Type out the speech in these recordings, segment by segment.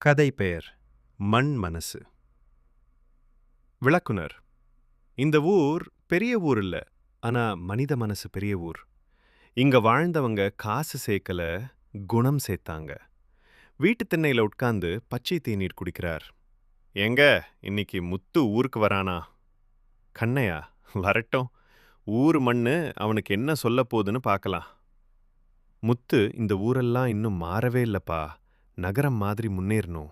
கதை பெயர் மண் மனசு. விளக்குனர்: இந்த ஊர் பெரிய ஊர் இல்ல, ஆனா மனித மனசு பெரிய ஊர். இங்க வாழ்ந்தவங்க காசு சேர்க்கல, குணம் சேர்த்தாங்க. வீட்டு திண்ணையில உட்கார்ந்து பச்சை தேநீர் குடிக்கிறார். எங்க இன்னைக்கு முத்து ஊருக்கு வரானா? கண்ணையா? வரட்டும். ஊர் மண்ணு அவனுக்கு என்ன சொல்ல போகுதுன்னு பார்க்கலாம். முத்து: இந்த ஊரெல்லாம் இன்னும் மாறவே இல்லப்பா, நகரம் மாதிரி முன்னேறணும்.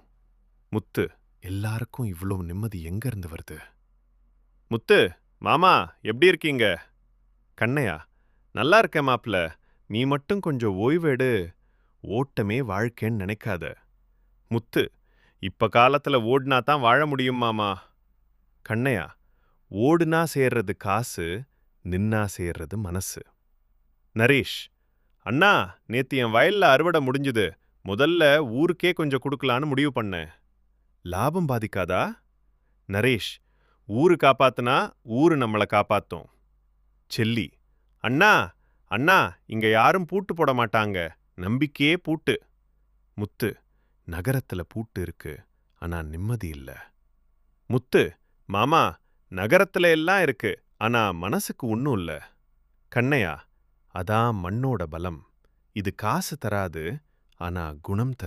முத்து: எல்லாருக்கும் இவ்ளோ நிம்மதி எங்க இருந்து வருது? முத்து: மாமா எப்படி இருக்கீங்க? கண்ணையா: நல்லா இருக்கேன் மாப்ள, நீ மட்டும் கொஞ்சம் ஓய்வு எடு. ஓட்டமே வாழ்க்கைன்னு நினைக்காத. முத்து: இப்ப காலத்துல ஓடுனா தான் வாழ முடியும் மாமா. கண்ணையா: ஓடுனா சேர்றது காசு, நின்னா சேர்றது மனசு. நரேஷ்: அண்ணா, நேத்து என் வயல்ல அறுவடை முடிஞ்சுது. முதல்ல ஊருக்கே கொஞ்சம் கொடுக்கலான்னு முடிவு பண்ணேன். லாபம் பாதிக்காதா? நரேஷ்: ஊரு காப்பாத்துனா ஊரு நம்மள காப்பாத்தும். செல்லி: அண்ணா அண்ணா, இங்க யாரும் பூட்டு போட மாட்டாங்க, நம்பிக்கையே பூட்டு. முத்து: நகரத்துல பூட்டு இருக்கு, ஆனா நிம்மதி இல்ல. முத்து: மாமா, நகரத்துல எல்லாம் இருக்கு, ஆனா மனசுக்கு ஒன்னும் இல்ல. கண்ணையா: அதான் மண்ணோட பலம். இது காசு தராது, ஆனா குணம் தரும்.